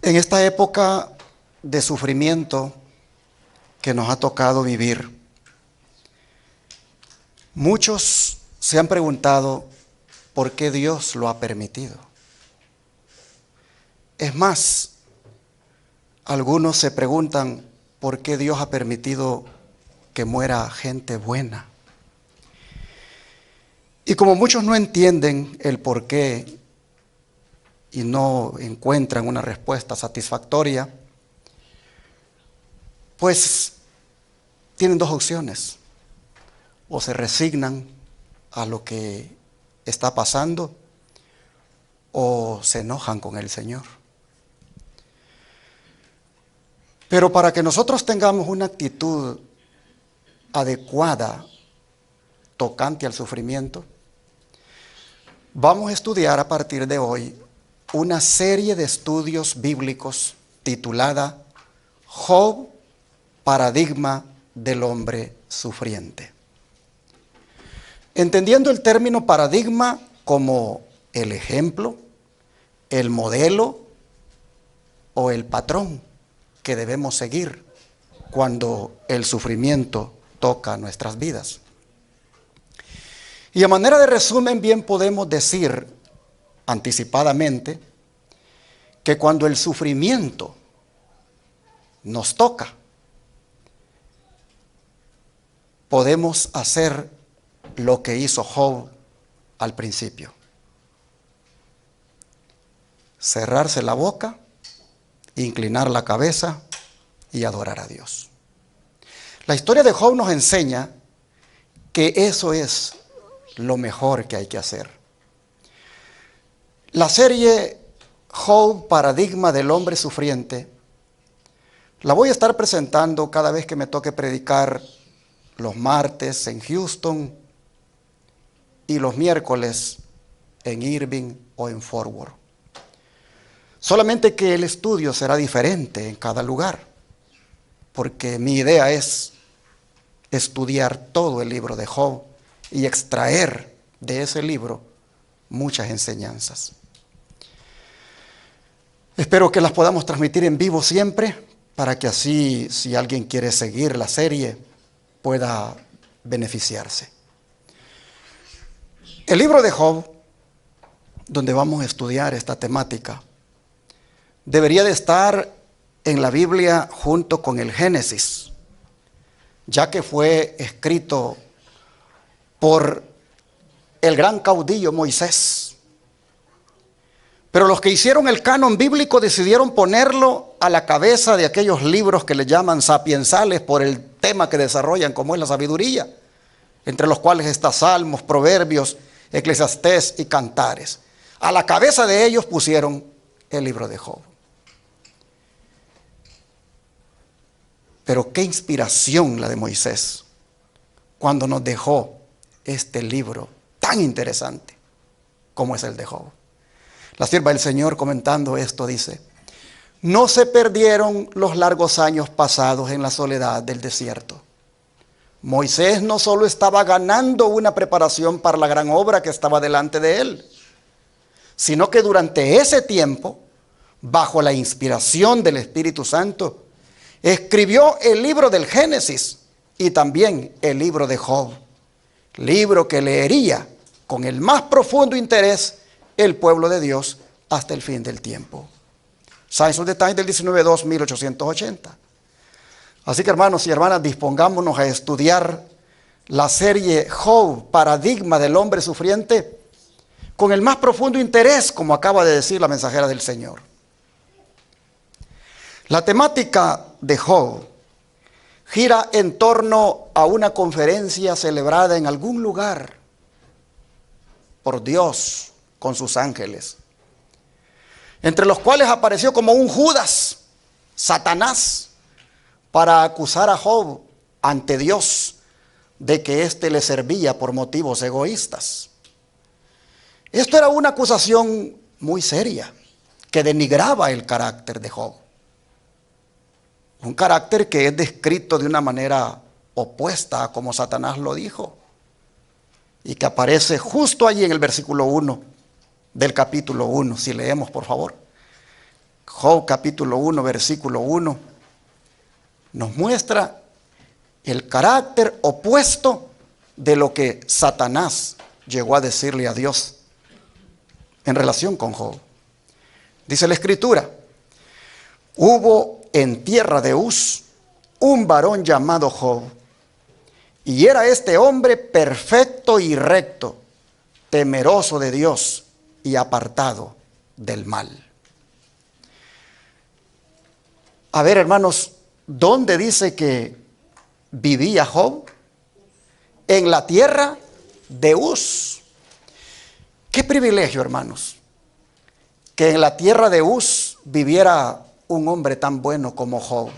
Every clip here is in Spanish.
En esta época de sufrimiento que nos ha tocado vivir, muchos se han preguntado por qué Dios lo ha permitido. Es más, algunos se preguntan por qué Dios ha permitido que muera gente buena. Y como muchos no entienden el por qué y no encuentran una respuesta satisfactoria, pues tienen dos opciones: o se resignan a lo que está pasando, o se enojan con el Señor. Pero para que nosotros tengamos una actitud adecuada tocante al sufrimiento, vamos a estudiar a partir de hoy una serie de estudios bíblicos titulada Job, paradigma del hombre sufriente. Entendiendo el término paradigma como el ejemplo, el modelo o el patrón que debemos seguir cuando el sufrimiento toca nuestras vidas. Y a manera de resumen, bien podemos decir anticipadamente que cuando el sufrimiento nos toca, podemos hacer lo que hizo Job al principio: cerrarse la boca, inclinar la cabeza y adorar a Dios. La historia de Job nos enseña que eso es lo mejor que hay que hacer. La serie Job, paradigma del hombre sufriente, la voy a estar presentando cada vez que me toque predicar los martes en Houston y los miércoles en Irving o en Fort Worth. Solamente que el estudio será diferente en cada lugar, porque mi idea es estudiar todo el libro de Job y extraer de ese libro muchas enseñanzas. Espero que las podamos transmitir en vivo siempre, para que así, si alguien quiere seguir la serie, pueda beneficiarse. El libro de Job, donde vamos a estudiar esta temática, debería de estar en la Biblia junto con el Génesis, ya que fue escrito por el gran caudillo Moisés. Pero los que hicieron el canon bíblico decidieron ponerlo a la cabeza de aquellos libros que le llaman sapiensales por el tema que desarrollan, como es la sabiduría, entre los cuales está Salmos, Proverbios, Eclesiastés y Cantares. A la cabeza de ellos pusieron el libro de Job. Pero qué inspiración la de Moisés cuando nos dejó este libro tan interesante como es el de Job. La sierva del Señor, comentando esto, dice: no se perdieron los largos años pasados en la soledad del desierto. Moisés no solo estaba ganando una preparación para la gran obra que estaba delante de él, sino que durante ese tiempo, bajo la inspiración del Espíritu Santo, escribió el libro del Génesis y también el libro de Job, libro que leería con el más profundo interés el pueblo de Dios hasta el fin del tiempo. Science of the Times del 19/2/1880. Así que, hermanos y hermanas, dispongámonos a estudiar la serie Job, paradigma del hombre sufriente, con el más profundo interés, como acaba de decir la mensajera del Señor. La temática de Job gira en torno a una conferencia celebrada en algún lugar por Dios con sus ángeles, entre los cuales apareció como un Judas, Satanás, para acusar a Job ante Dios de que éste le servía por motivos egoístas. Esto era una acusación muy seria que denigraba el carácter de Job. Un carácter que es descrito de una manera opuesta a como Satanás lo dijo, y que aparece justo allí en el versículo 1 del capítulo 1, si leemos por favor. Job capítulo 1, versículo 1, nos muestra el carácter opuesto de lo que Satanás llegó a decirle a Dios en relación con Job. Dice la Escritura: hubo en tierra de Uz un varón llamado Job, y era este hombre perfecto y recto, temeroso de Dios y apartado del mal. A ver, hermanos, ¿dónde dice que vivía Job? En la tierra de Uz. Qué privilegio, hermanos, que en la tierra de Uz viviera un hombre tan bueno como Job.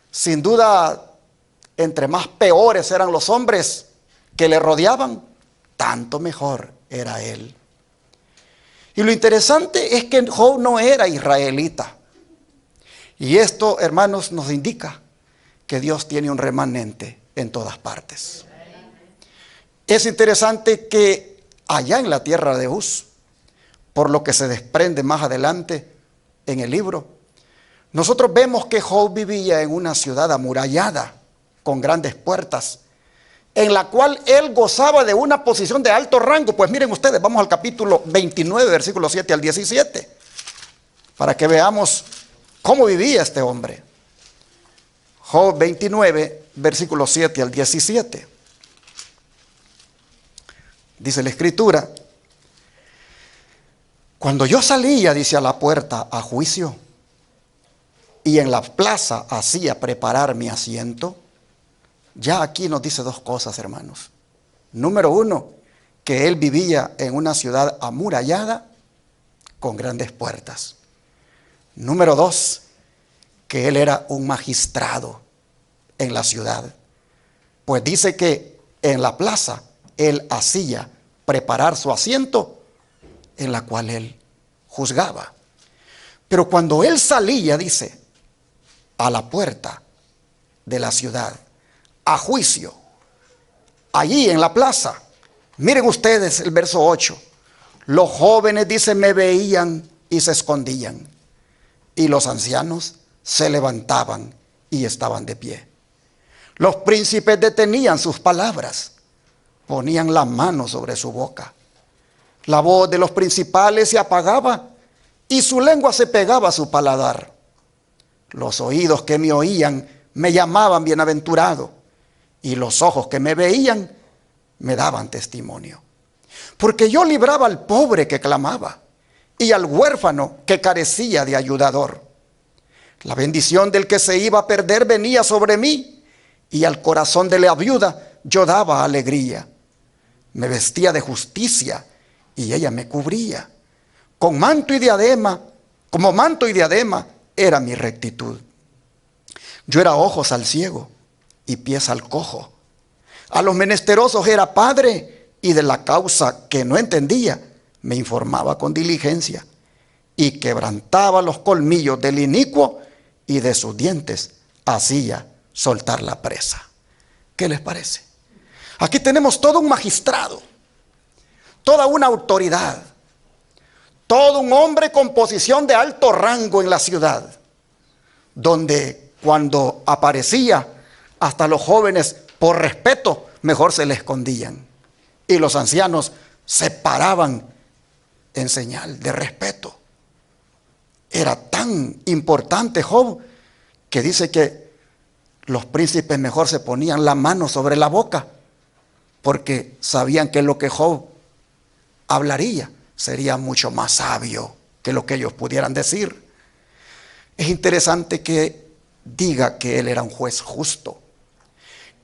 Sin duda, entre más peores eran los hombres que le rodeaban, tanto mejor era él. Y lo interesante es que Job no era israelita. Y esto, hermanos, nos indica que Dios tiene un remanente en todas partes. Es interesante que allá en la tierra de Uz, por lo que se desprende más adelante en el libro, nosotros vemos que Job vivía en una ciudad amurallada, con grandes puertas, en la cual él gozaba de una posición de alto rango. Pues miren ustedes, vamos al capítulo 29, versículos 7 al 17, para que veamos cómo vivía este hombre. Job 29, versículos 7 al 17. Dice la Escritura: cuando yo salía, dice, a la puerta a juicio, y en la plaza hacía preparar mi asiento. Ya aquí nos dice dos cosas, hermanos. Número uno, que él vivía en una ciudad amurallada con grandes puertas. Número dos, que él era un magistrado en la ciudad. Pues dice que en la plaza él hacía preparar su asiento, en la cual él juzgaba. Pero cuando él salía, dice, a la puerta de la ciudad, a juicio, allí en la plaza, miren ustedes el verso 8, los jóvenes, dice, me veían y se escondían, y los ancianos se levantaban y estaban de pie. Los príncipes detenían sus palabras, ponían la mano sobre su boca. La voz de los principales se apagaba y su lengua se pegaba a su paladar. Los oídos que me oían me llamaban bienaventurado, y los ojos que me veían me daban testimonio. Porque yo libraba al pobre que clamaba, y al huérfano que carecía de ayudador. La bendición del que se iba a perder venía sobre mí, y al corazón de la viuda yo daba alegría. Me vestía de justicia, y ella me cubría. Con manto y diadema, como manto y diadema, era mi rectitud. Yo era ojos al ciego y pies al cojo. A los menesterosos era padre, y de la causa que no entendía me informaba con diligencia, y quebrantaba los colmillos del inicuo, y de sus dientes hacía soltar la presa. ¿Qué les parece? Aquí tenemos todo un magistrado, toda una autoridad, todo un hombre con posición de alto rango en la ciudad, donde cuando aparecía, hasta los jóvenes, por respeto, mejor se le escondían, y los ancianos se paraban en señal de respeto. Era tan importante Job, que dice que los príncipes mejor se ponían la mano sobre la boca, porque sabían que lo que Job hablaría sería mucho más sabio que lo que ellos pudieran decir. Es interesante que diga que él era un juez justo,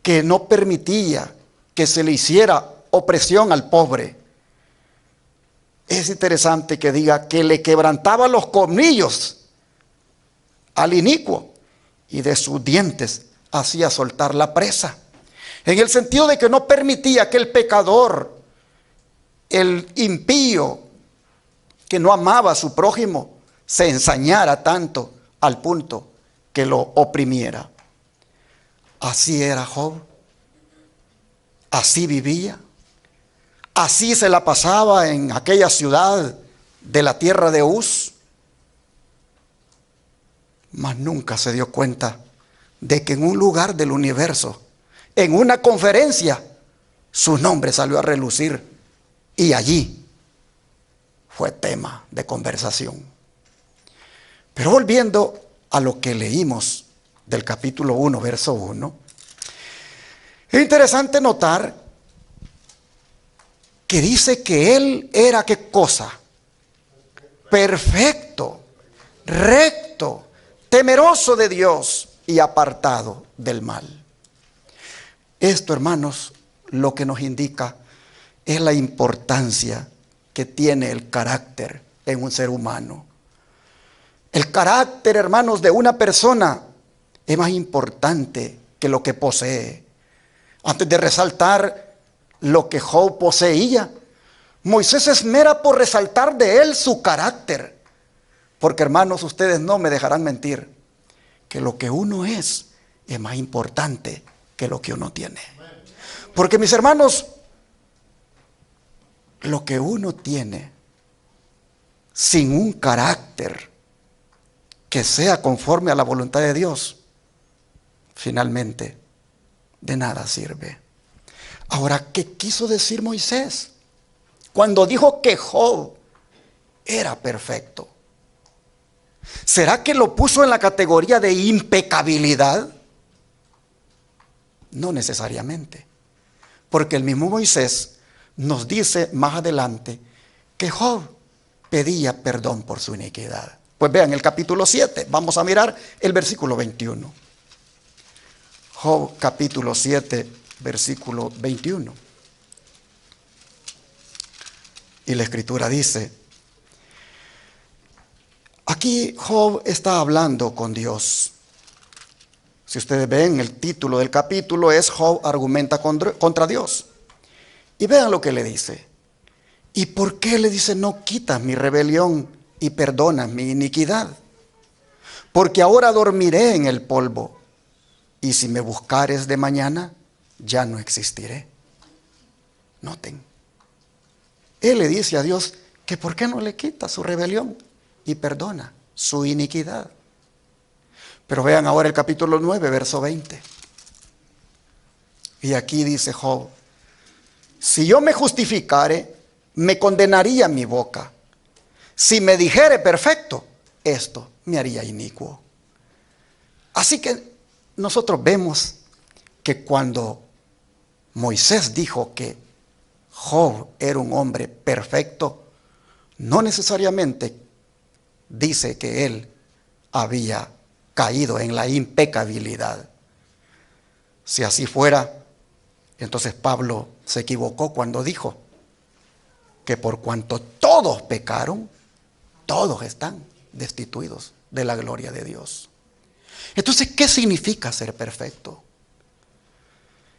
que no permitía que se le hiciera opresión al pobre. Es interesante que diga que le quebrantaba los colmillos al inicuo, y de sus dientes hacía soltar la presa. En el sentido de que no permitía que el pecador, el impío, que no amaba a su prójimo, se ensañara tanto al punto que lo oprimiera. Así era Job. Así vivía. Así se la pasaba en aquella ciudad de la tierra de Uz. mas nunca se dio cuenta de que en un lugar del universo, en una conferencia, su nombre salió a relucir y allí fue tema de conversación. Pero volviendo a lo que leímos del capítulo 1, verso 1, es interesante notar que dice que él era, ¿qué cosa? Perfecto, recto, temeroso de Dios y apartado del mal. Esto, hermanos, lo que nos indica es la importancia que tiene el carácter en un ser humano. El carácter, hermanos, de una persona es más importante que lo que posee. Antes de resaltar lo que Job poseía, Moisés se esmera por resaltar de él su carácter. Porque, hermanos, ustedes no me dejarán mentir, que lo que uno es más importante que lo que uno tiene. Porque, mis hermanos, lo que uno tiene sin un carácter que sea conforme a la voluntad de Dios, finalmente de nada sirve. Ahora, ¿qué quiso decir Moisés cuando dijo que Job era perfecto? ¿Será que lo puso en la categoría de impecabilidad? No necesariamente, porque el mismo Moisés nos dice más adelante que Job pedía perdón por su iniquidad. Pues vean el capítulo 7, vamos a mirar el versículo 21. Job capítulo 7, versículo 21. Y la escritura dice, aquí Job está hablando con Dios. Si ustedes ven, el título del capítulo es Job argumenta contra Dios. Y vean lo que le dice. ¿Y por qué le dice no quitas mi rebelión y perdonas mi iniquidad? Porque ahora dormiré en el polvo, y si me buscares de mañana, ya no existiré. Noten, él le dice a Dios que por qué no le quita su rebelión y perdona su iniquidad. Pero vean ahora el capítulo 9, verso 20. Y aquí dice Job, si yo me justificare, me condenaría mi boca. Si me dijere perfecto, esto me haría inicuo. Así que nosotros vemos que cuando Moisés dijo que Job era un hombre perfecto, no necesariamente dice que él había caído en la impecabilidad. Si así fuera, entonces Pablo se equivocó cuando dijo que por cuanto todos pecaron, todos están destituidos de la gloria de Dios. Entonces, ¿qué significa ser perfecto?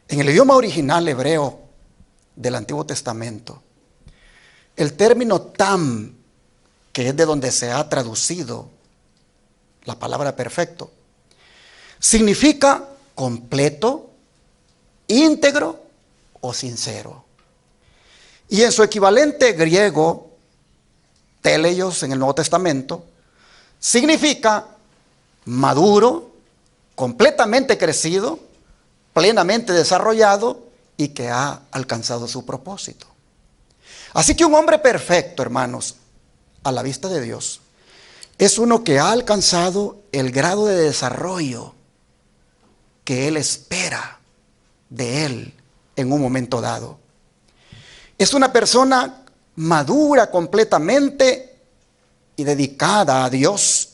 En el idioma original hebreo del Antiguo Testamento, el término tam, que es de donde se ha traducido la palabra perfecto, significa completo, íntegro o sincero. Y en su equivalente griego, teleios en el Nuevo Testamento, significa maduro, completamente crecido, plenamente desarrollado y que ha alcanzado su propósito. Así que un hombre perfecto, hermanos, a la vista de Dios, es uno que ha alcanzado el grado de desarrollo que Él espera de él en un momento dado. Es una persona madura completamente y dedicada a Dios.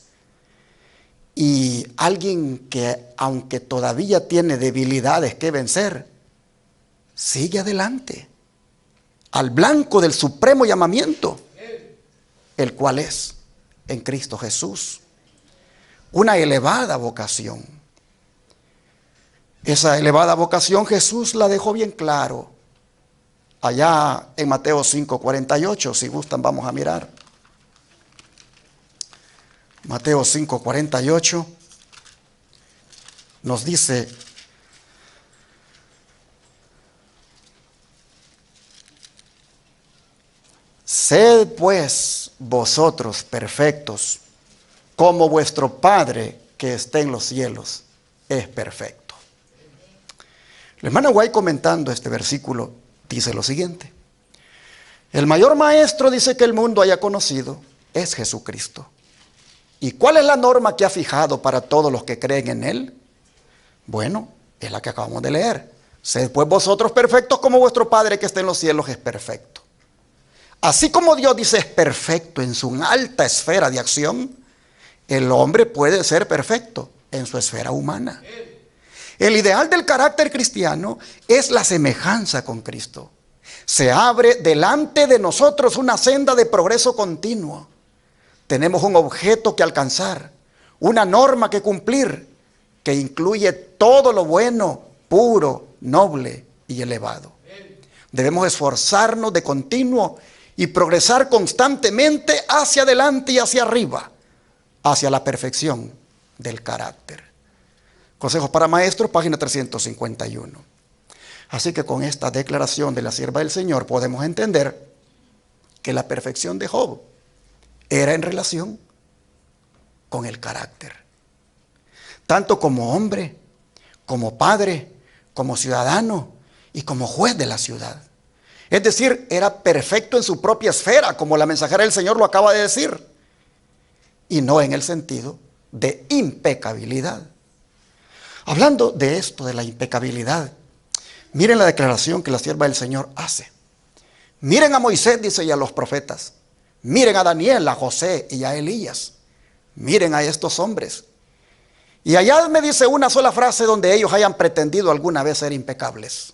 Y alguien que, aunque todavía tiene debilidades que vencer, sigue adelante al blanco del supremo llamamiento, el cual es en Cristo Jesús. Una elevada vocación. Esa elevada vocación Jesús la dejó bien claro allá en Mateo 5:48. Si gustan, vamos a mirar. Mateo 5:48 nos dice: sed pues vosotros perfectos, como vuestro Padre que está en los cielos es perfecto. La hermana White, comentando este versículo, dice lo siguiente: el mayor maestro, dice, que el mundo haya conocido es Jesucristo. ¿Y cuál es la norma que ha fijado para todos los que creen en Él? Bueno, es la que acabamos de leer. Sed pues vosotros perfectos como vuestro Padre que está en los cielos es perfecto. Así como Dios, dice, es perfecto en su alta esfera de acción, el hombre puede ser perfecto en su esfera humana. El ideal del carácter cristiano es la semejanza con Cristo. Se abre delante de nosotros una senda de progreso continuo. Tenemos un objeto que alcanzar, una norma que cumplir, que incluye todo lo bueno, puro, noble y elevado. Debemos esforzarnos de continuo y progresar constantemente hacia adelante y hacia arriba, hacia la perfección del carácter. Consejos para Maestros, página 351. Así que con esta declaración de la sierva del Señor podemos entender que la perfección de Job era en relación con el carácter. Tanto como hombre, como padre, como ciudadano y como juez de la ciudad. Es decir, era perfecto en su propia esfera, como la mensajera del Señor lo acaba de decir. Y no en el sentido de impecabilidad. Hablando de esto, de la impecabilidad, miren la declaración que la sierva del Señor hace. Miren a Moisés, dice, y a los profetas. Miren a Daniel, a José y a Elías. Miren a estos hombres. Y allá me dice una sola frase donde ellos hayan pretendido alguna vez ser impecables.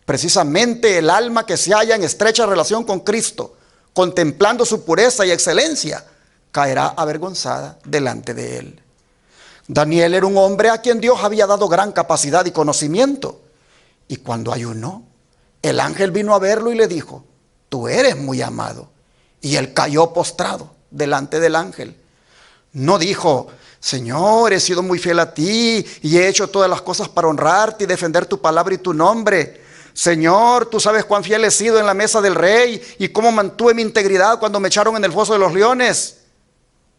Precisamente el alma que se halla en estrecha relación con Cristo, contemplando su pureza y excelencia, caerá avergonzada delante de Él. Daniel era un hombre a quien Dios había dado gran capacidad y conocimiento. Y cuando ayunó, el ángel vino a verlo y le dijo: tú eres muy amado. Y él cayó postrado delante del ángel. No dijo: Señor, he sido muy fiel a ti y he hecho todas las cosas para honrarte y defender tu palabra y tu nombre. Señor, tú sabes cuán fiel he sido en la mesa del rey y cómo mantuve mi integridad cuando me echaron en el foso de los leones.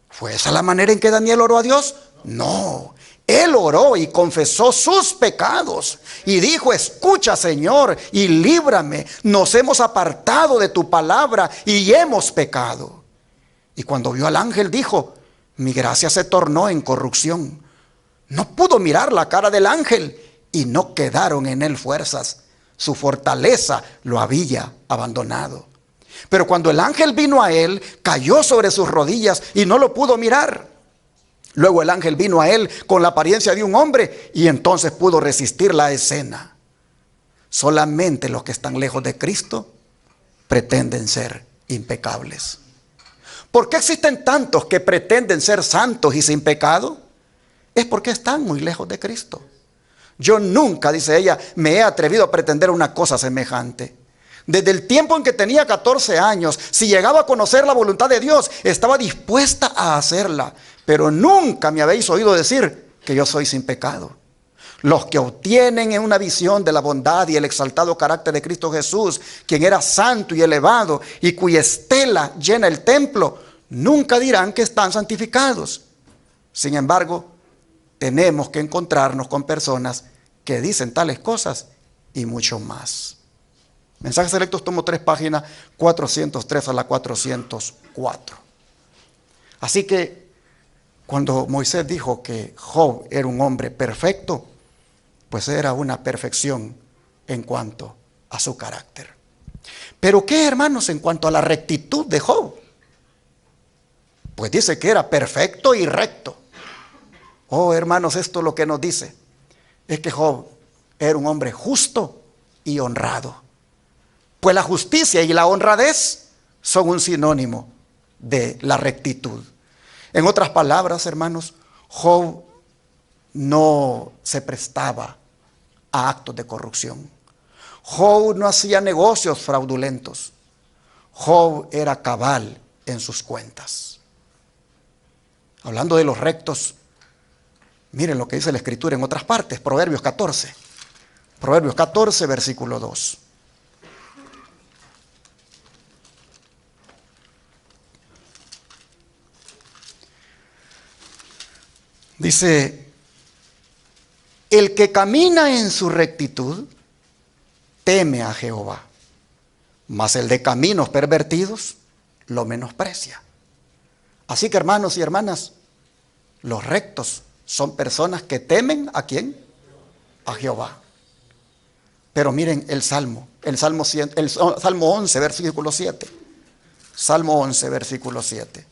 ¿Fue esa la manera en que Daniel oró a Dios? No. Él oró y confesó sus pecados y dijo: escucha, Señor, y líbrame. Nos hemos apartado de tu palabra y hemos pecado. Y cuando vio al ángel dijo: mi gracia se tornó en corrupción. No pudo mirar la cara del ángel y no quedaron en él fuerzas. Su fortaleza lo había abandonado. Pero cuando el ángel vino a él, cayó sobre sus rodillas y no lo pudo mirar. Luego el ángel vino a él con la apariencia de un hombre y entonces pudo resistir la escena. Solamente los que están lejos de Cristo pretenden ser impecables. ¿Por qué existen tantos que pretenden ser santos y sin pecado? Es porque están muy lejos de Cristo. Yo nunca, dice ella, me he atrevido a pretender una cosa semejante. Desde el tiempo en que tenía 14 años, si llegaba a conocer la voluntad de Dios, estaba dispuesta a hacerla. Pero nunca me habéis oído decir que yo soy sin pecado. Los que obtienen una visión de la bondad y el exaltado carácter de Cristo Jesús, quien era santo y elevado y cuya estela llena el templo, nunca dirán que están santificados. Sin embargo, tenemos que encontrarnos con personas que dicen tales cosas y mucho más. Mensajes Selectos, tomo 3, página 403 a la 404. Así que cuando Moisés dijo que Job era un hombre perfecto, pues era una perfección en cuanto a su carácter. Pero ¿qué, hermanos, en cuanto a la rectitud de Job? Pues dice que era perfecto y recto. Oh, hermanos, esto lo que nos dice es que Job era un hombre justo y honrado. Pues la justicia y la honradez son un sinónimo de la rectitud. En otras palabras, hermanos, Job no se prestaba a actos de corrupción. Job no hacía negocios fraudulentos. Job era cabal en sus cuentas. Hablando de los rectos, miren lo que dice la Escritura en otras partes. Proverbios 14. Proverbios 14, versículo 2. Dice, el que camina en su rectitud teme a Jehová, mas el de caminos pervertidos lo menosprecia. Así que, hermanos y hermanas, los rectos son personas que temen ¿a quién? A Jehová. Pero miren el Salmo 11, versículo 7. Salmo 11, versículo 7.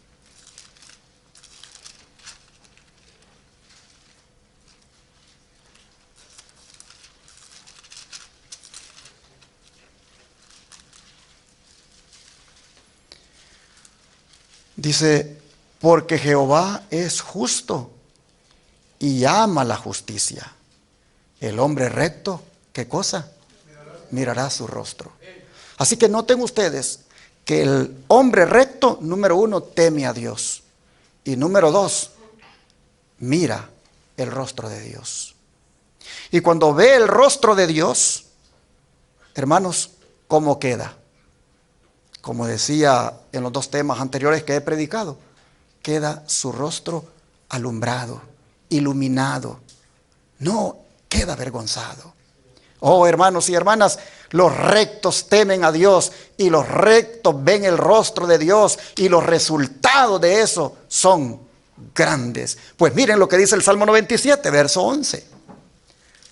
Dice, porque Jehová es justo y ama la justicia. El hombre recto, ¿qué cosa? Mirará su rostro. Así que noten ustedes que el hombre recto, número 1, teme a Dios. Y número 2, mira el rostro de Dios. Y cuando ve el rostro de Dios, hermanos, ¿cómo queda? Como decía en los 2 temas anteriores que he predicado, queda su rostro alumbrado, iluminado. No queda avergonzado. Oh, hermanos y hermanas, los rectos temen a Dios y los rectos ven el rostro de Dios y los resultados de eso son grandes. Pues miren lo que dice el Salmo 97, verso 11.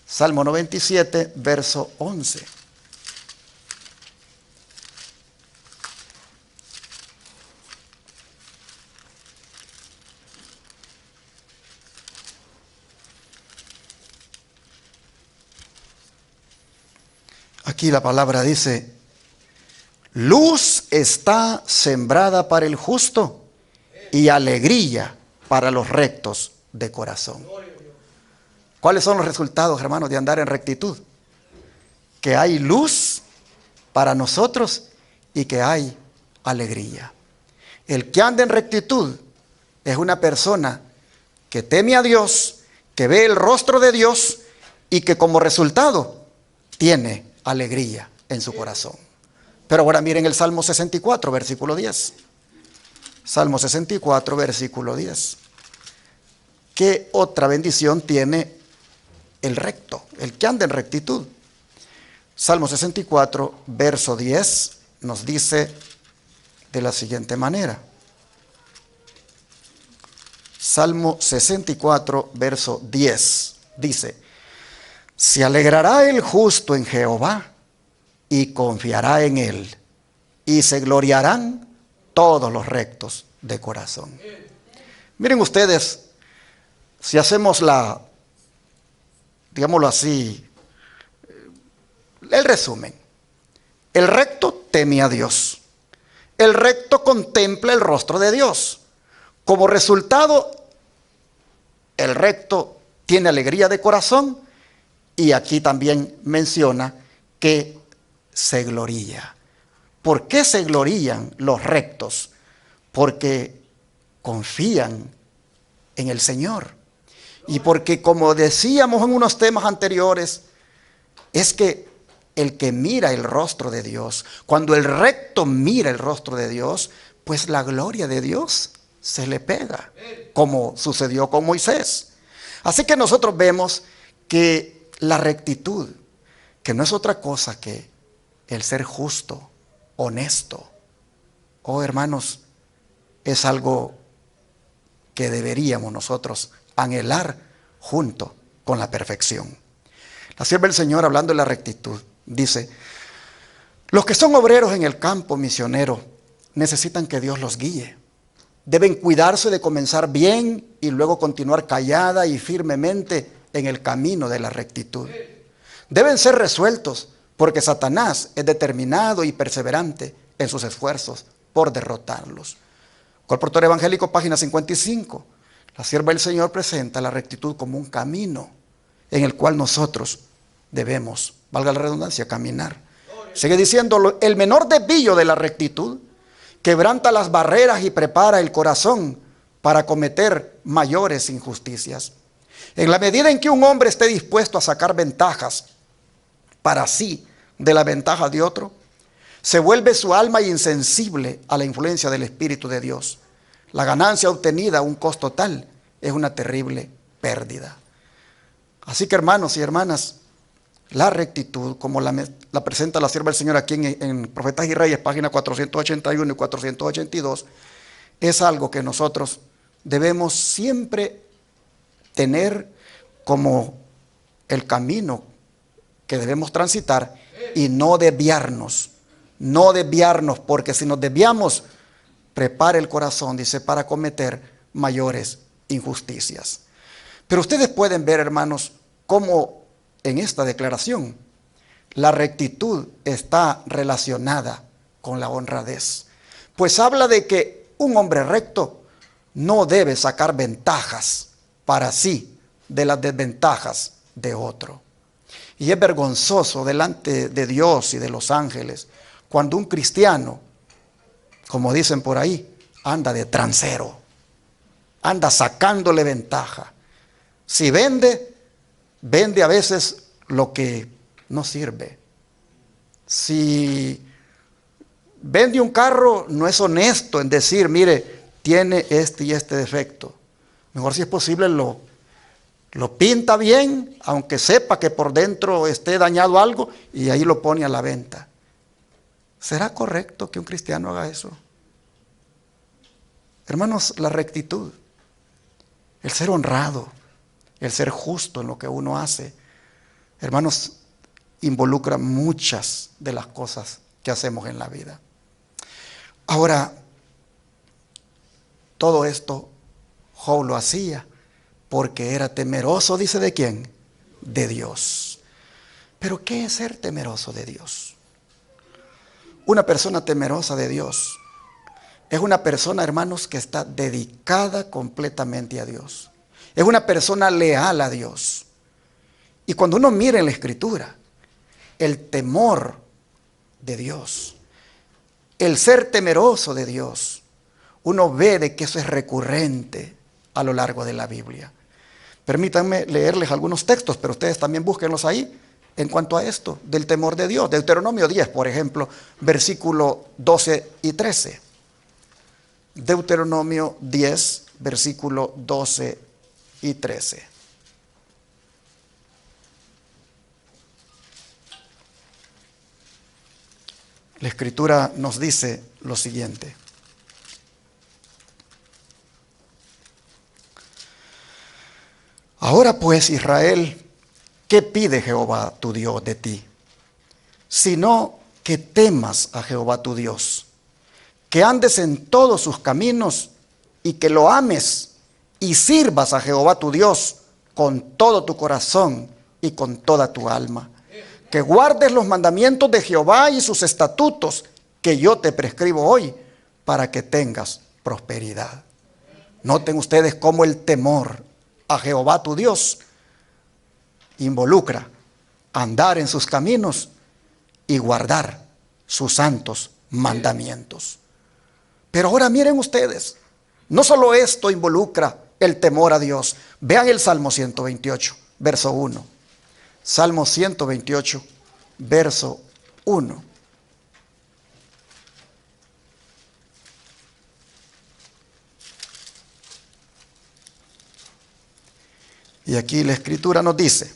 Salmo 97, verso 11. Aquí la palabra dice, luz está sembrada para el justo y alegría para los rectos de corazón. ¿Cuáles son los resultados, hermanos, de andar en rectitud? Que hay luz para nosotros y que hay alegría. El que anda en rectitud es una persona que teme a Dios, que ve el rostro de Dios y que como resultado tiene alegría en su corazón. Pero ahora miren el Salmo 64, versículo 10. Salmo 64, versículo 10. ¿Qué otra bendición tiene el recto, el que anda en rectitud? Salmo 64, verso 10 nos dice de la siguiente manera. Salmo 64, verso 10 dice, se alegrará el justo en Jehová y confiará en él, y se gloriarán todos los rectos de corazón. Miren ustedes, si hacemos digámoslo así, el resumen. El recto teme a Dios. El recto contempla el rostro de Dios. Como resultado, el recto tiene alegría de corazón. Y aquí también menciona que se gloría. ¿Por qué se glorían los rectos? Porque confían en el Señor. Y porque, como decíamos en unos temas anteriores, es que el que mira el rostro de Dios, cuando el recto mira el rostro de Dios, pues la gloria de Dios se le pega, como sucedió con Moisés. Así que nosotros vemos que la rectitud, que no es otra cosa que el ser justo, honesto, oh hermanos, es algo que deberíamos nosotros anhelar junto con la perfección. La sierva del Señor, hablando de la rectitud, dice, los que son obreros en el campo misionero necesitan que Dios los guíe. Deben cuidarse de comenzar bien y luego continuar callada y firmemente en el camino de la rectitud. Deben ser resueltos porque Satanás es determinado y perseverante en sus esfuerzos por derrotarlos. Colportor Evangélico, página 55. La sierva del Señor presenta la rectitud como un camino en el cual nosotros debemos, valga la redundancia, caminar. Sigue diciendo, el menor desvío de la rectitud quebranta las barreras y prepara el corazón para cometer mayores injusticias. En la medida en que un hombre esté dispuesto a sacar ventajas para sí de la ventaja de otro, se vuelve su alma insensible a la influencia del Espíritu de Dios. La ganancia obtenida a un costo tal es una terrible pérdida. Así que hermanos y hermanas, la rectitud, como la presenta la sierva del Señor aquí en Profetas y Reyes, página 481 y 482, es algo que nosotros debemos siempre tener como el camino que debemos transitar y no desviarnos, porque si nos desviamos, prepara el corazón, dice, para cometer mayores injusticias. Pero ustedes pueden ver, hermanos, cómo en esta declaración la rectitud está relacionada con la honradez. Pues habla de que un hombre recto no debe sacar ventajas para sí de las desventajas de otro. Y es vergonzoso delante de Dios y de los ángeles cuando un cristiano, como dicen por ahí, anda de transero, anda sacándole ventaja. Si vende a veces lo que no sirve. Si vende un carro, no es honesto en decir, mire, tiene este y este defecto. Mejor, si es posible, lo pinta bien, aunque sepa que por dentro esté dañado algo, y ahí lo pone a la venta. ¿Será correcto que un cristiano haga eso? Hermanos, la rectitud, el ser honrado, el ser justo en lo que uno hace, hermanos, involucra muchas de las cosas que hacemos en la vida. Ahora, todo esto Job lo hacía porque era temeroso, dice, ¿de quién? De Dios. ¿Pero qué es ser temeroso de Dios? Una persona temerosa de Dios es una persona, hermanos, que está dedicada completamente a Dios. Es una persona leal a Dios. Y cuando uno mira en la Escritura, el temor de Dios, el ser temeroso de Dios, uno ve de que eso es recurrente a lo largo de la Biblia. Permítanme leerles algunos textos, pero ustedes también búsquenlos ahí en cuanto a esto, del temor de Dios. Deuteronomio 10, por ejemplo, versículo 12 y 13. Deuteronomio 10, versículo 12 y 13. La Escritura nos dice lo siguiente. Ahora pues, Israel, ¿qué pide Jehová tu Dios de ti? Sino que temas a Jehová tu Dios, que andes en todos sus caminos y que lo ames y sirvas a Jehová tu Dios con todo tu corazón y con toda tu alma. Que guardes los mandamientos de Jehová y sus estatutos que yo te prescribo hoy para que tengas prosperidad. Noten ustedes cómo el temor a Jehová tu Dios involucra andar en sus caminos y guardar sus santos mandamientos. Pero ahora miren ustedes, no solo esto involucra el temor a Dios. Vean el Salmo 128, verso 1. Salmo 128, verso 1. Y aquí la Escritura nos dice: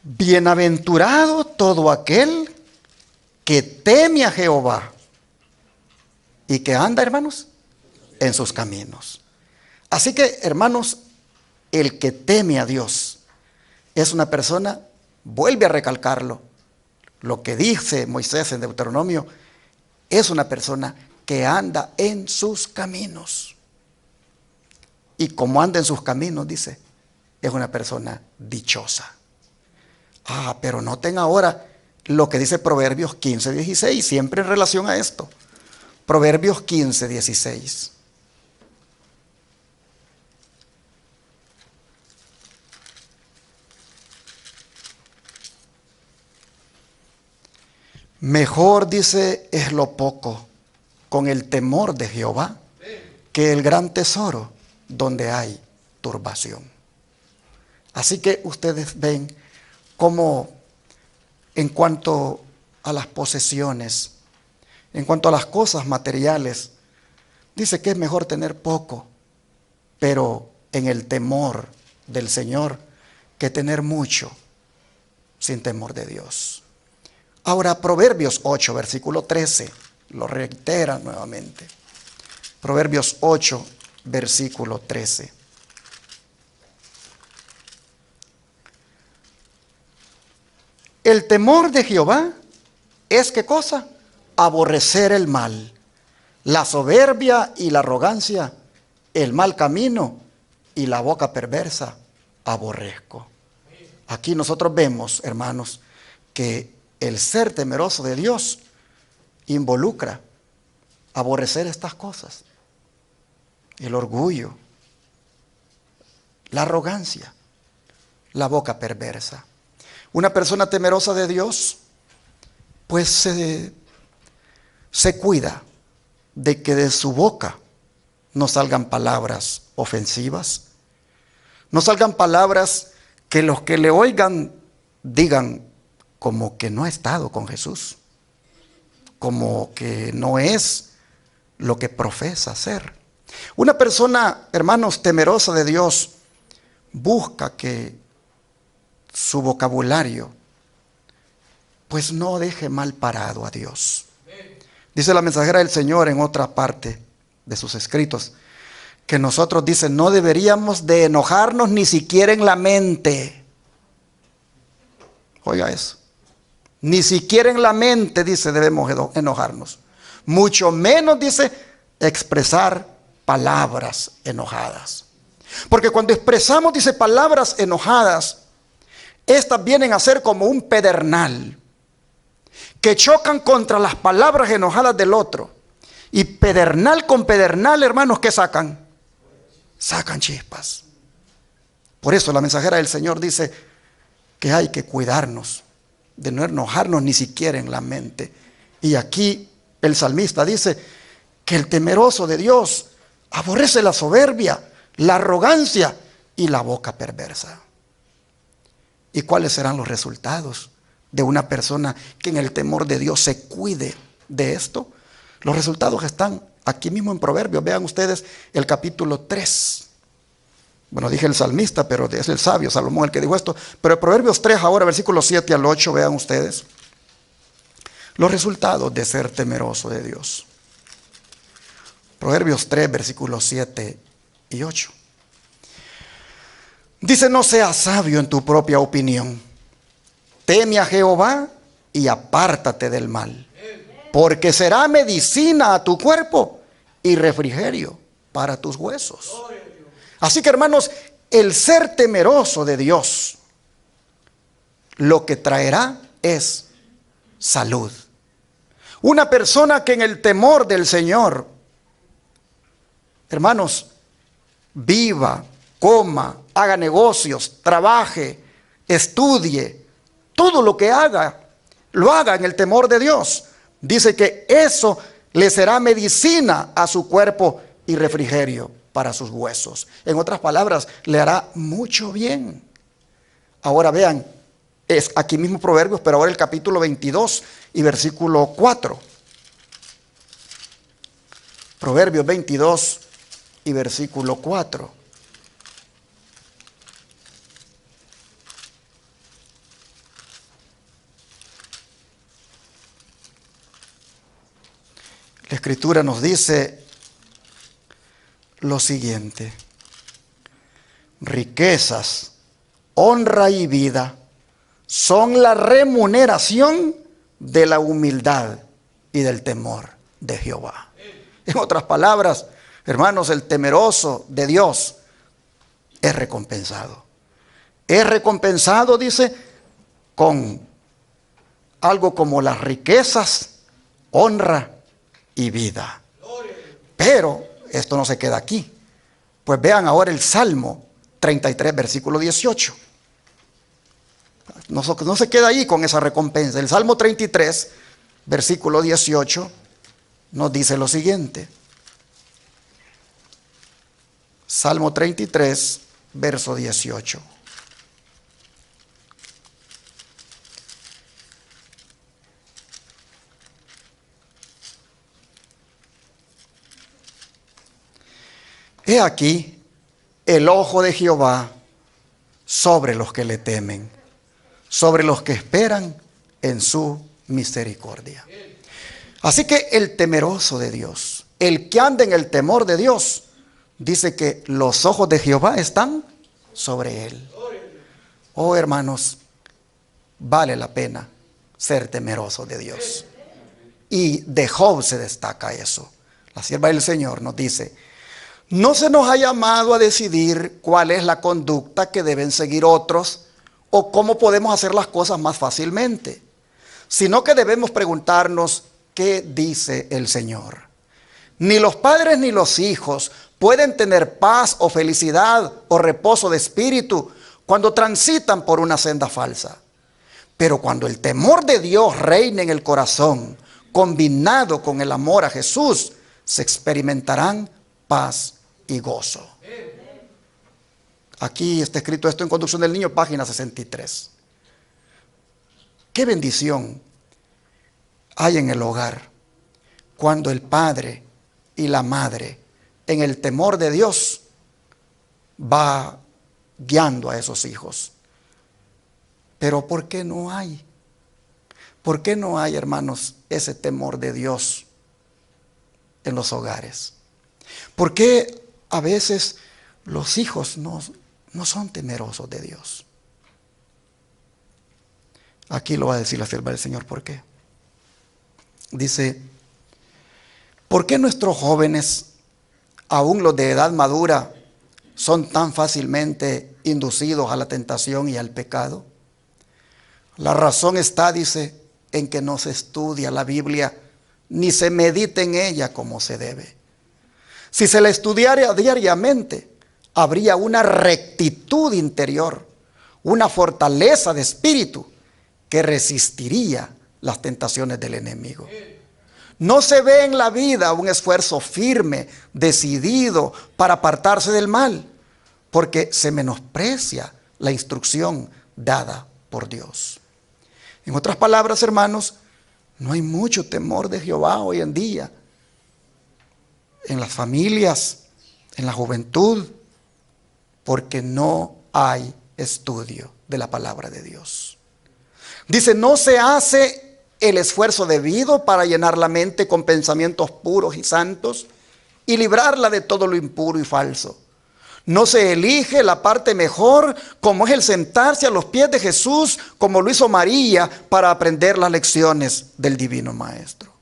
bienaventurado todo aquel que teme a Jehová y que anda, hermanos, en sus caminos. Así que, hermanos, el que teme a Dios es una persona, vuelve a recalcarlo, lo que dice Moisés en Deuteronomio, es una persona que anda en sus caminos. Y como anda en sus caminos, dice, es una persona dichosa. Pero noten ahora lo que dice Proverbios 15, 16, siempre en relación a esto. Proverbios 15, 16. Mejor, dice, es lo poco con el temor de Jehová que el gran tesoro donde hay turbación. Así que ustedes ven cómo en cuanto a las posesiones, en cuanto a las cosas materiales, dice que es mejor tener poco, pero en el temor del Señor que tener mucho sin temor de Dios. Ahora, Proverbios 8, versículo 13, lo reitera nuevamente. Proverbios 8, versículo 13. El temor de Jehová es, ¿qué cosa? Aborrecer el mal, la soberbia y la arrogancia, el mal camino y la boca perversa aborrezco. Aquí nosotros vemos, hermanos, que el ser temeroso de Dios involucra aborrecer estas cosas. El orgullo, la arrogancia, la boca perversa. Una persona temerosa de Dios, pues se cuida de que de su boca no salgan palabras ofensivas, no salgan palabras que los que le oigan digan como que no ha estado con Jesús, como que no es lo que profesa ser. Una persona, hermanos, temerosa de Dios, busca que su vocabulario pues no deje mal parado a Dios. Dice la mensajera del Señor en otra parte de sus escritos, que nosotros, dice, no deberíamos de enojarnos ni siquiera en la mente. Oiga eso. Ni siquiera en la mente, dice, debemos enojarnos. Mucho menos, dice, expresar palabras enojadas. Porque cuando expresamos, dice, palabras enojadas, estas vienen a ser como un pedernal que chocan contra las palabras enojadas del otro. Y pedernal con pedernal, hermanos, ¿qué sacan? Sacan chispas. Por eso la mensajera del Señor dice que hay que cuidarnos de no enojarnos ni siquiera en la mente. Y aquí el salmista dice que el temeroso de Dios aborrece la soberbia, la arrogancia y la boca perversa. ¿Y cuáles serán los resultados de una persona que en el temor de Dios se cuide de esto? Los resultados están aquí mismo en Proverbios. Vean ustedes el capítulo 3. Bueno, dije el salmista, pero es el sabio Salomón el que dijo esto. Pero en Proverbios 3 ahora, versículos 7 al 8, vean ustedes los resultados de ser temeroso de Dios. Proverbios 3, versículos 7 y 8. Dice, no seas sabio en tu propia opinión. Teme a Jehová y apártate del mal, porque será medicina a tu cuerpo y refrigerio para tus huesos. Así que, hermanos, el ser temeroso de Dios lo que traerá es salud. Una persona que en el temor del Señor, hermanos, viva, coma, haga negocios, trabaje, estudie, todo lo que haga, lo haga en el temor de Dios. Dice que eso le será medicina a su cuerpo y refrigerio para sus huesos. En otras palabras, le hará mucho bien. Ahora vean, es aquí mismo Proverbios, pero ahora el capítulo 22 y versículo 4. Proverbios 22 y versículo 4. La Escritura nos dice lo siguiente: riquezas, honra y vida son la remuneración de la humildad y del temor de Jehová. En otras palabras, hermanos, el temeroso de Dios es recompensado. Es recompensado, dice, con algo como las riquezas, honra y vida. Pero esto no se queda aquí. Pues vean ahora el Salmo 33, versículo 18. No se queda ahí con esa recompensa. El Salmo 33, versículo 18, nos dice lo siguiente. Salmo 33, verso 18. He aquí el ojo de Jehová sobre los que le temen, sobre los que esperan en su misericordia. Así que el temeroso de Dios, el que anda en el temor de Dios, dice que los ojos de Jehová están sobre él. Oh, hermanos, vale la pena ser temeroso de Dios. Y de Job se destaca eso. La sierva del Señor nos dice: no se nos ha llamado a decidir cuál es la conducta que deben seguir otros o cómo podemos hacer las cosas más fácilmente, sino que debemos preguntarnos qué dice el Señor. Ni los padres ni los hijos pueden tener paz o felicidad o reposo de espíritu cuando transitan por una senda falsa. Pero cuando el temor de Dios reina en el corazón, combinado con el amor a Jesús, se experimentarán paz y gozo. Aquí está escrito esto en Conducción del Niño, página 63. Qué bendición hay en el hogar cuando el padre y la madre, en el temor de Dios, va guiando a esos hijos. Pero ¿por qué no hay? ¿Por qué no hay, hermanos, ese temor de Dios en los hogares? ¿Por qué a veces los hijos no son temerosos de Dios? Aquí lo va a decir la sierva del Señor. ¿Por qué? Dice: ¿por qué nuestros jóvenes, aún los de edad madura, son tan fácilmente inducidos a la tentación y al pecado? La razón está, dice, en que no se estudia la Biblia ni se medita en ella como se debe. Si se la estudiara diariamente, habría una rectitud interior, una fortaleza de espíritu que resistiría las tentaciones del enemigo. No se ve en la vida un esfuerzo firme, decidido para apartarse del mal, porque se menosprecia la instrucción dada por Dios. En otras palabras, hermanos, no hay mucho temor de Jehová hoy en día en las familias, en la juventud, porque no hay estudio de la palabra de Dios. Dice: no se hace el esfuerzo debido para llenar la mente con pensamientos puros y santos y librarla de todo lo impuro y falso. No se elige la parte mejor, como es el sentarse a los pies de Jesús, como lo hizo María, para aprender las lecciones del Divino Maestro.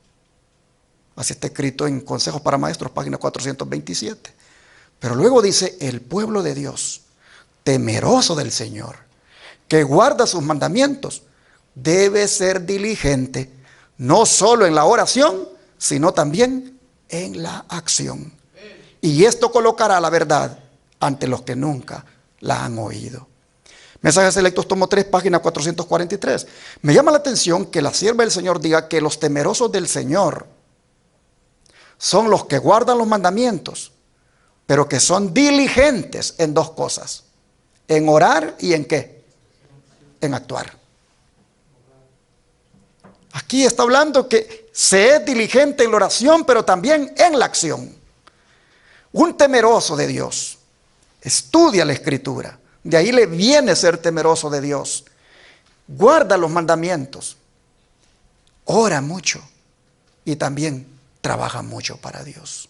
Así está escrito en Consejos para Maestros, página 427. Pero luego dice: el pueblo de Dios, temeroso del Señor, que guarda sus mandamientos, debe ser diligente, no solo en la oración, sino también en la acción. Y esto colocará la verdad ante los que nunca la han oído. Mensajes Selectos, tomo 3, página 443. Me llama la atención que la sierva del Señor diga que los temerosos del Señor son los que guardan los mandamientos, pero que son diligentes en dos cosas: en orar y en ¿qué? En actuar. Aquí está hablando que se es diligente en la oración, pero también en la acción. Un temeroso de Dios estudia la Escritura, de ahí le viene ser temeroso de Dios. Guarda los mandamientos, ora mucho y también trabaja mucho para Dios.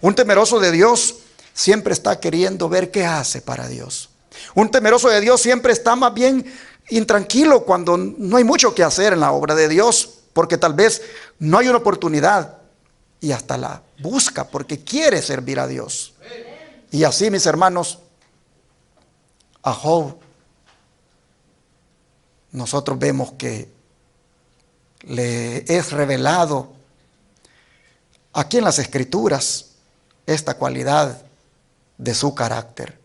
Un temeroso de Dios siempre está queriendo ver qué hace para Dios. Un temeroso de Dios siempre está más bien intranquilo cuando no hay mucho que hacer en la obra de Dios, porque tal vez no hay una oportunidad, y hasta la busca porque quiere servir a Dios. Y así, mis hermanos, a Job nosotros vemos que le es revelado aquí en las Escrituras esta cualidad de su carácter.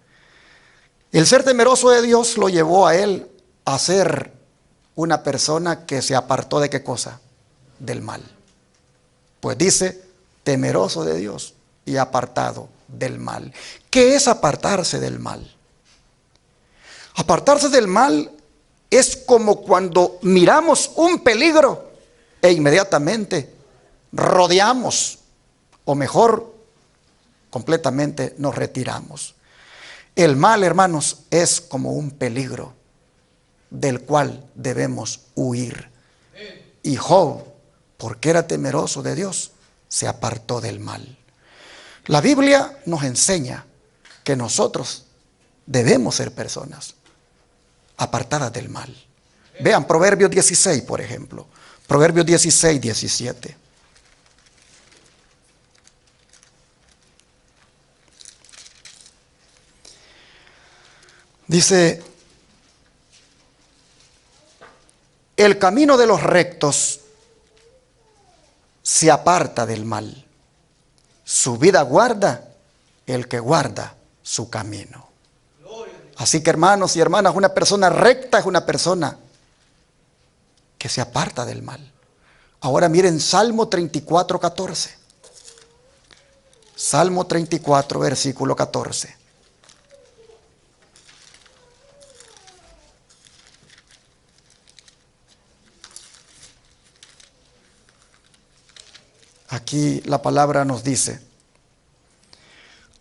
El ser temeroso de Dios lo llevó a él a ser una persona que se apartó ¿de qué cosa? Del mal. Pues dice: temeroso de Dios y apartado del mal. ¿Qué es apartarse del mal? Apartarse del mal es como cuando miramos un peligro e inmediatamente rodeamos, o mejor, completamente nos retiramos. El mal, hermanos, es como un peligro del cual debemos huir. Y Job, porque era temeroso de Dios, se apartó del mal. La Biblia nos enseña que nosotros debemos ser personas apartadas del mal. Vean Proverbios 16, por ejemplo. Proverbios 16, 17. Dice: el camino de los rectos se aparta del mal. Su vida guarda el que guarda su camino. Así que, hermanos y hermanas, una persona recta es una persona que se aparta del mal. Ahora miren Salmo 34, 14. Salmo 34, versículo 14. Aquí la palabra nos dice: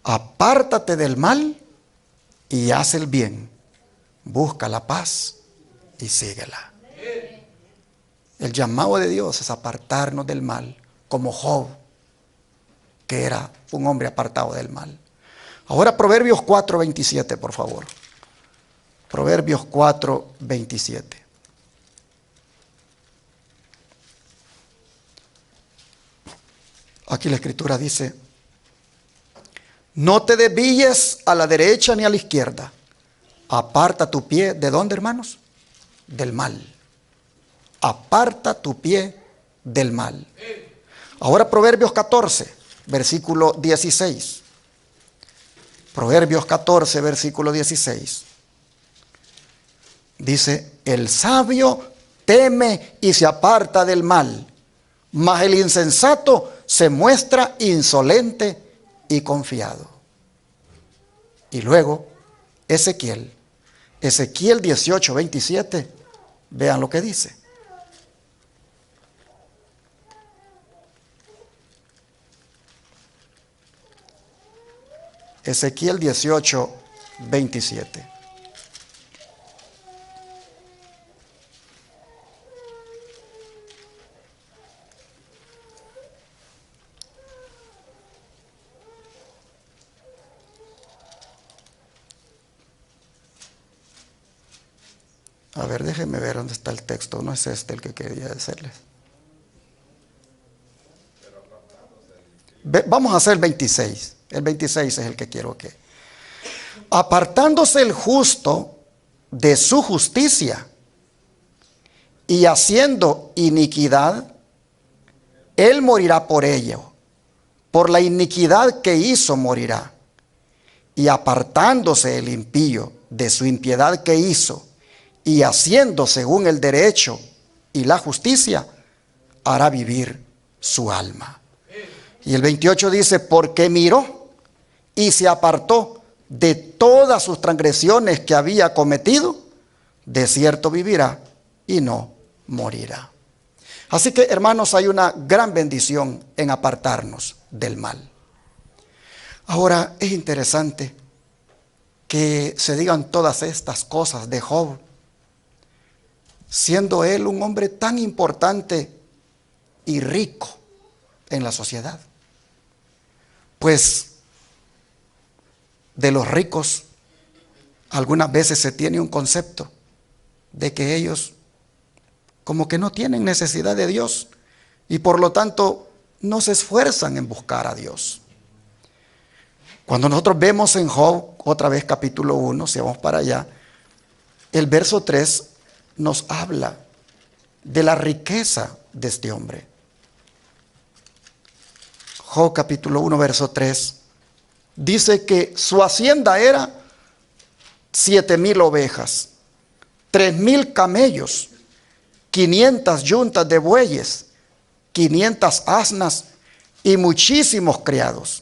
apártate del mal y haz el bien, busca la paz y síguela. El llamado de Dios es apartarnos del mal, como Job, que era un hombre apartado del mal. Ahora Proverbios 4, 27, por favor. Proverbios 4, 27. Aquí la escritura dice: no te desvíes a la derecha ni a la izquierda. Aparta tu pie, ¿de dónde, hermanos? Del mal. Aparta tu pie del mal. Ahora Proverbios 14, versículo 16. Proverbios 14, versículo 16. Dice: el sabio teme y se aparta del mal, mas el insensato se muestra insolente y confiado. Y luego Ezequiel 18, 27, vean lo que dice. Ezequiel 18, 27. A ver, déjenme ver dónde está el texto. No es este el que quería decirles. Vamos a hacer el 26. El 26 es el que quiero que. Apartándose el justo de su justicia y haciendo iniquidad, él morirá por ello. Por la iniquidad que hizo morirá. Y apartándose el impío de su impiedad que hizo y haciendo según el derecho y la justicia, hará vivir su alma. Y el 28 dice: porque miró y se apartó de todas sus transgresiones que había cometido, de cierto vivirá y no morirá. Así que, hermanos, hay una gran bendición en apartarnos del mal. Ahora, es interesante que se digan todas estas cosas de Job, siendo él un hombre tan importante y rico en la sociedad. Pues de los ricos algunas veces se tiene un concepto de que ellos como que no tienen necesidad de Dios y por lo tanto no se esfuerzan en buscar a Dios. Cuando nosotros vemos en Job, otra vez capítulo 1, si vamos para allá, el verso 3 nos habla de la riqueza de este hombre. Job capítulo 1, verso 3, dice que su hacienda era 7,000 ovejas, 3,000 camellos, 500 yuntas de bueyes, 500 asnas y muchísimos criados.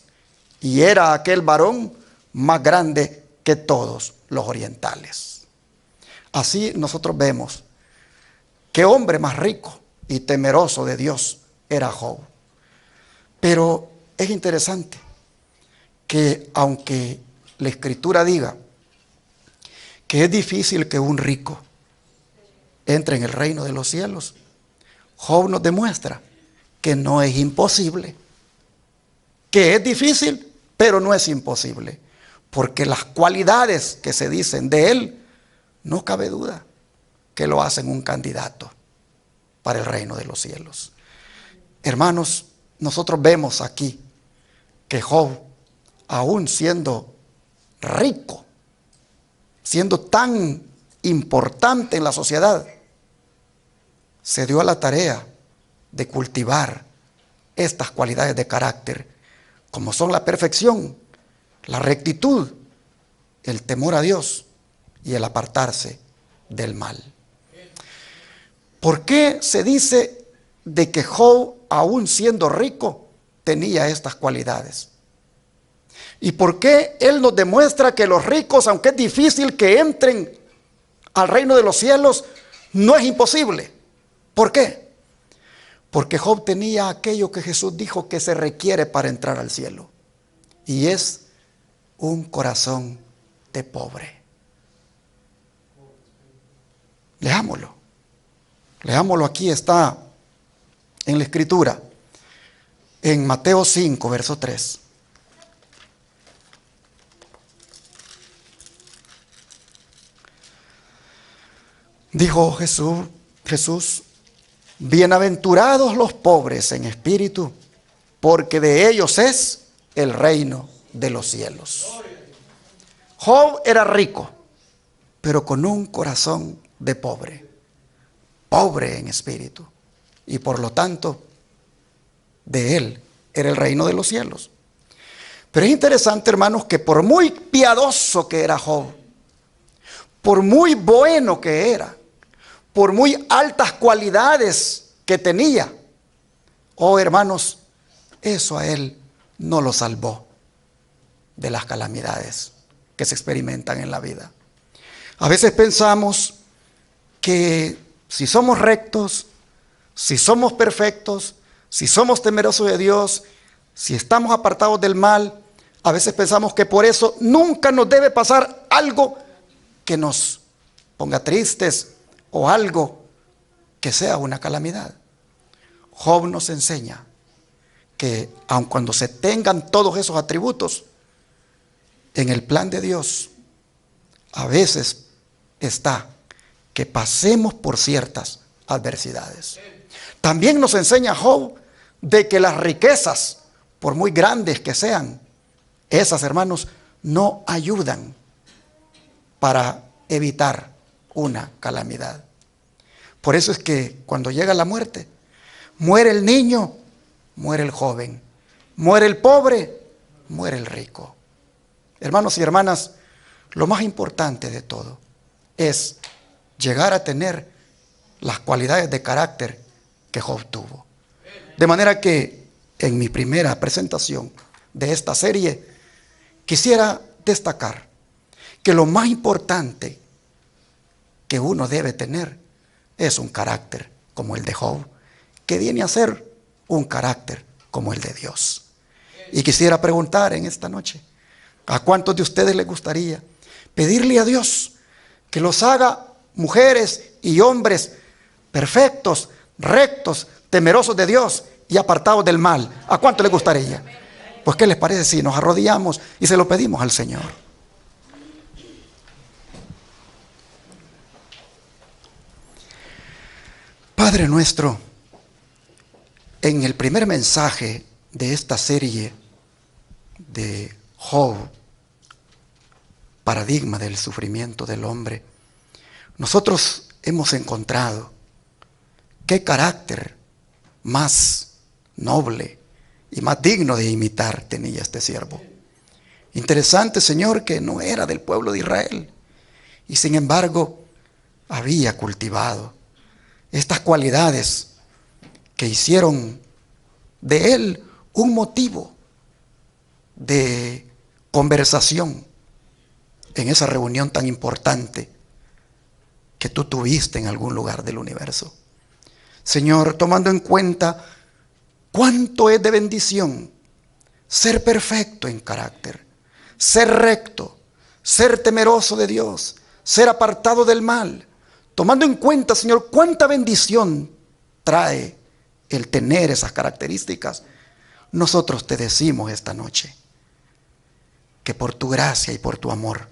Y era aquel varón más grande que todos los orientales. Así nosotros vemos qué hombre más rico y temeroso de Dios era Job. Pero es interesante que aunque la Escritura diga que es difícil que un rico entre en el reino de los cielos, Job nos demuestra que no es imposible, que es difícil, pero no es imposible, porque las cualidades que se dicen de él, no cabe duda que lo hacen un candidato para el reino de los cielos. Hermanos, nosotros vemos aquí que Job, aún siendo rico, siendo tan importante en la sociedad, se dio a la tarea de cultivar estas cualidades de carácter, como son la perfección, la rectitud, el temor a Dios y el apartarse del mal. ¿Por qué se dice de que Job, aún siendo rico, tenía estas cualidades? ¿Y por qué él nos demuestra que los ricos, aunque es difícil que entren al reino de los cielos, no es imposible? ¿Por qué? Porque Job tenía aquello que Jesús dijo que se requiere para entrar al cielo, y es un corazón de pobre. Leámoslo. Leámoslo, aquí está en la Escritura, en Mateo 5, verso 3. Dijo Jesús, bienaventurados los pobres en espíritu, porque de ellos es el reino de los cielos. Job era rico, pero con un corazón de pobre, pobre en espíritu, y por lo tanto, de él era el reino de los cielos. Pero es interesante, hermanos, que por muy piadoso que era Job, por muy bueno que era, por muy altas cualidades que tenía, oh hermanos, eso a él no lo salvó de las calamidades que se experimentan en la vida. A veces pensamos que si somos rectos, si somos perfectos, si somos temerosos de Dios, si estamos apartados del mal, a veces pensamos que por eso nunca nos debe pasar algo que nos ponga tristes o algo que sea una calamidad. Job nos enseña que aun cuando se tengan todos esos atributos, en el plan de Dios a veces está que pasemos por ciertas adversidades. También nos enseña Job de que las riquezas, por muy grandes que sean, esas, hermanos, no ayudan para evitar una calamidad. Por eso es que cuando llega la muerte, muere el niño, muere el joven, muere el pobre, muere el rico. Hermanos y hermanas, lo más importante de todo es llegar a tener las cualidades de carácter que Job tuvo. De manera que en mi primera presentación de esta serie quisiera destacar que lo más importante que uno debe tener es un carácter como el de Job, que viene a ser un carácter como el de Dios. Y quisiera preguntar en esta noche, ¿a cuántos de ustedes les gustaría pedirle a Dios que los haga mujeres y hombres perfectos, rectos, temerosos de Dios y apartados del mal? ¿A cuánto les gustaría? Pues ¿qué les parece si nos arrodillamos y se lo pedimos al Señor? Padre nuestro, en el primer mensaje de esta serie de Job, paradigma del sufrimiento del hombre, nosotros hemos encontrado qué carácter más noble y más digno de imitar tenía este siervo. Interesante, Señor, que no era del pueblo de Israel y sin embargo había cultivado estas cualidades que hicieron de él un motivo de conversación en esa reunión tan importante que tú tuviste en algún lugar del universo. Señor, tomando en cuenta cuánto es de bendición ser perfecto en carácter, ser recto, ser temeroso de Dios, ser apartado del mal, tomando en cuenta, Señor, cuánta bendición trae el tener esas características. Nosotros te decimos esta noche que por tu gracia y por tu amor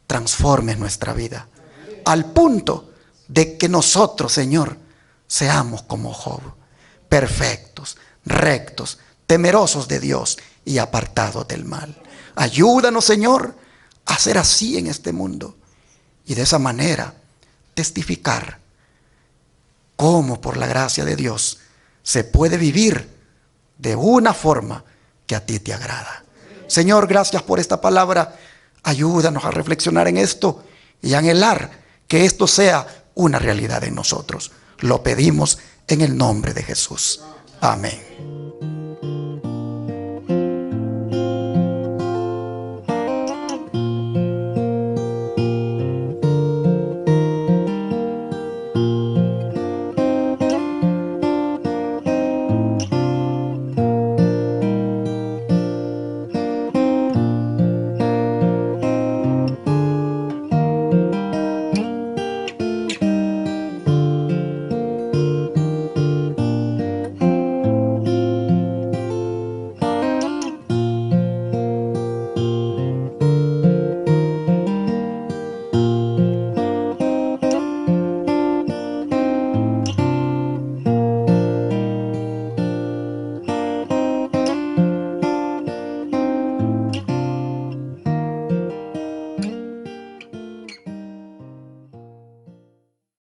transformes nuestra vida al punto de que nosotros, Señor, seamos como Job, perfectos, rectos, temerosos de Dios y apartados del mal. Ayúdanos, Señor, a ser así en este mundo y de esa manera testificar cómo por la gracia de Dios se puede vivir de una forma que a ti te agrada. Señor, gracias por esta palabra. Ayúdanos a reflexionar en esto y a anhelar que esto sea una realidad en nosotros. Lo pedimos en el nombre de Jesús. Amén.